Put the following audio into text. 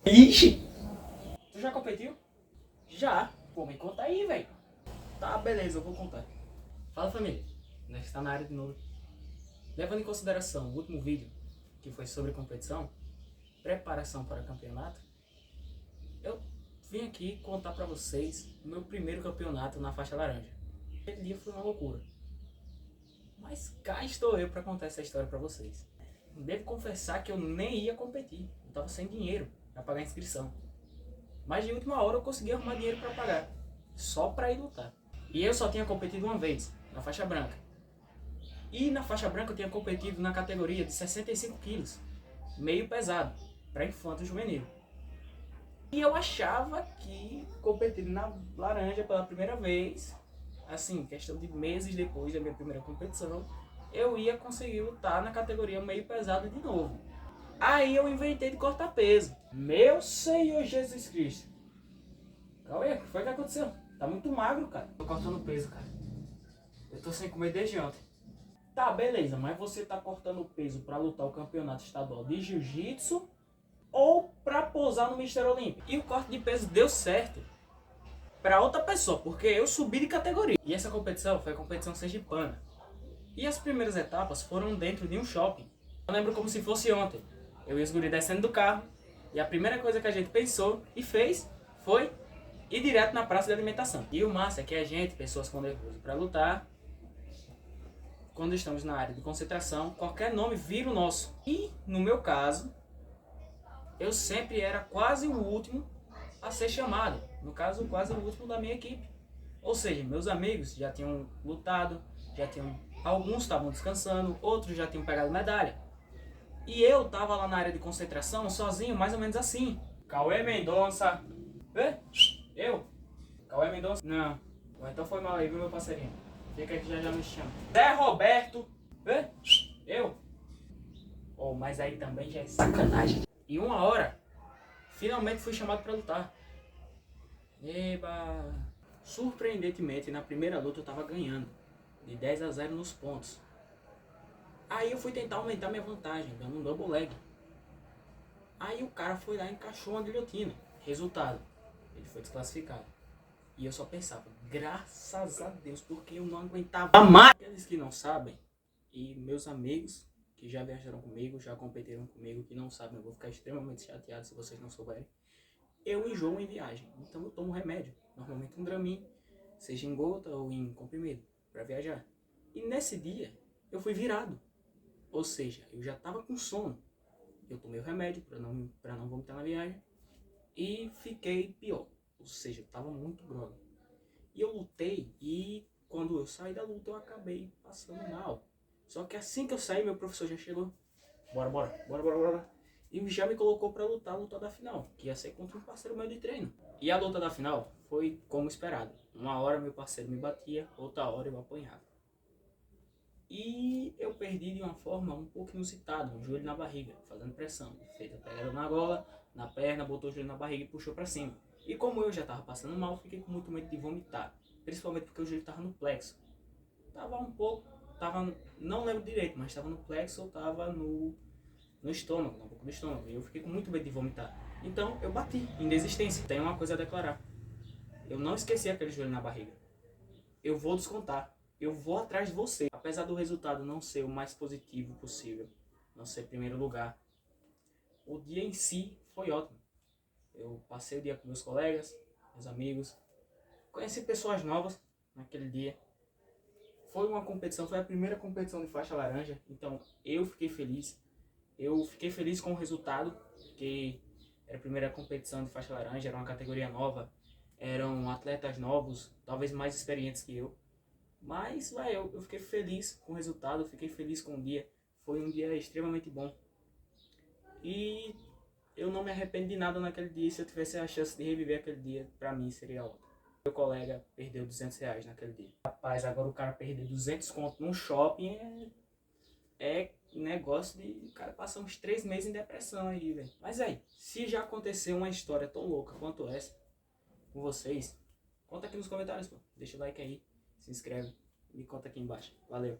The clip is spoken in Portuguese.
Ixi! Tu já competiu? Já. Pô, me conta aí, velho. Tá, beleza, eu vou contar. Fala, família. Nós está na área de novo. Levando em consideração o último vídeo, que foi sobre competição, preparação para campeonato, eu vim aqui contar pra vocês o meu primeiro campeonato na faixa laranja. Aquele dia foi uma loucura. Mas cá estou eu pra contar essa história pra vocês. Devo confessar que eu nem ia competir. Eu tava sem dinheiro pra pagar a inscrição. Mas de última hora eu consegui arrumar dinheiro pra pagar. Só pra ir lutar. E eu só tinha competido uma vez, na faixa branca. E na faixa branca eu tinha competido na categoria de 65 quilos. Meio pesado, pra infanto juvenil. E eu achava que competindo na laranja pela primeira vez, assim, questão de meses depois da minha primeira competição, eu ia conseguir lutar na categoria meio pesada de novo. Aí eu inventei de cortar peso. Meu Senhor Jesus Cristo. Cauê, o que foi que aconteceu? Tá muito magro, cara. Tô cortando peso, cara. Eu tô sem comer desde ontem. Tá, beleza, mas você tá cortando peso pra lutar o campeonato estadual de jiu-jitsu ou pra posar no Mister Olímpio? E o corte de peso deu certo pra outra pessoa, porque eu subi de categoria. E essa competição foi a competição sergipana. E as primeiras etapas foram dentro de um shopping. Eu lembro como se fosse ontem. Eu e os guri descendo do carro e a primeira coisa que a gente pensou e fez foi ir direto na praça de alimentação. E o massa é que a gente, pessoas com nervoso pra lutar, quando estamos na área de concentração, qualquer nome vira o nosso. E, no meu caso, eu sempre era quase o último a ser chamado. No caso, quase o último da minha equipe. Ou seja, meus amigos já tinham lutado, alguns estavam descansando, outros já tinham pegado medalha. E eu tava lá na área de concentração, sozinho, mais ou menos assim. Cauê Mendonça. Eu? Cauê Mendonça? Não. Então foi mal aí, viu, meu parceirinho? Fica que já me chama. Zé Roberto. Eu? Oh, mas aí também já é sacanagem. E uma hora, finalmente fui chamado pra lutar. Eba! Surpreendentemente, na primeira luta eu tava ganhando. De 10-0 nos pontos. Aí eu fui tentar aumentar minha vantagem, dando um double leg. Aí o cara foi lá e encaixou uma guilhotina. Resultado, ele foi desclassificado. E eu só pensava, graças a Deus, porque eu não aguentava mais. Aqueles que não sabem, e meus amigos que já viajaram comigo, já competiram comigo, que não sabem, eu vou ficar extremamente chateado se vocês não souberem. Eu enjoo em viagem, então eu tomo remédio, normalmente um Dramin, seja em gota ou em comprimido, para viajar. E nesse dia, eu fui virado. Ou seja, eu já estava com sono. Eu tomei o remédio para não vomitar na viagem e fiquei pior. Ou seja, eu estava muito grogue. E eu lutei e quando eu saí da luta eu acabei passando mal. Só que assim que eu saí, meu professor já chegou. Bora. E já me colocou para lutar a luta da final, que ia ser contra um parceiro meu de treino. E a luta da final foi como esperado. Uma hora meu parceiro me batia, outra hora eu apanhava. E eu perdi de uma forma um pouco inusitada, um joelho na barriga, fazendo pressão. Feita pegada na gola, na perna, botou o joelho na barriga e puxou pra cima. E como eu já tava passando mal, fiquei com muito medo de vomitar. Principalmente porque o joelho tava no plexo. Não lembro direito, mas tava no plexo ou tava no estômago, na boca do estômago. E eu fiquei com muito medo de vomitar. Então eu bati, em desistência. Tenho uma coisa a declarar. Eu não esqueci aquele joelho na barriga. Eu vou descontar. Eu vou atrás de você. Apesar do resultado não ser o mais positivo possível, não ser primeiro lugar, o dia em si foi ótimo. Eu passei o dia com meus colegas, meus amigos, conheci pessoas novas naquele dia. Foi uma competição, foi a primeira competição de faixa laranja, então eu fiquei feliz. Eu fiquei feliz com o resultado, porque era a primeira competição de faixa laranja, era uma categoria nova, eram atletas novos, talvez mais experientes que eu. Mas eu fiquei feliz com o resultado, fiquei feliz com o dia. Foi um dia extremamente bom. E eu não me arrependo de nada naquele dia. Se eu tivesse a chance de reviver aquele dia, pra mim seria ótimo. Meu colega perdeu R$ 200 naquele dia. Rapaz, agora o cara perder 200 conto num shopping é negócio de... O cara passar uns 3 meses em depressão aí, velho. Mas aí, se já aconteceu uma história tão louca quanto essa com vocês, conta aqui nos comentários, pô. Deixa o like aí. Se inscreve, me conta aqui embaixo. Valeu!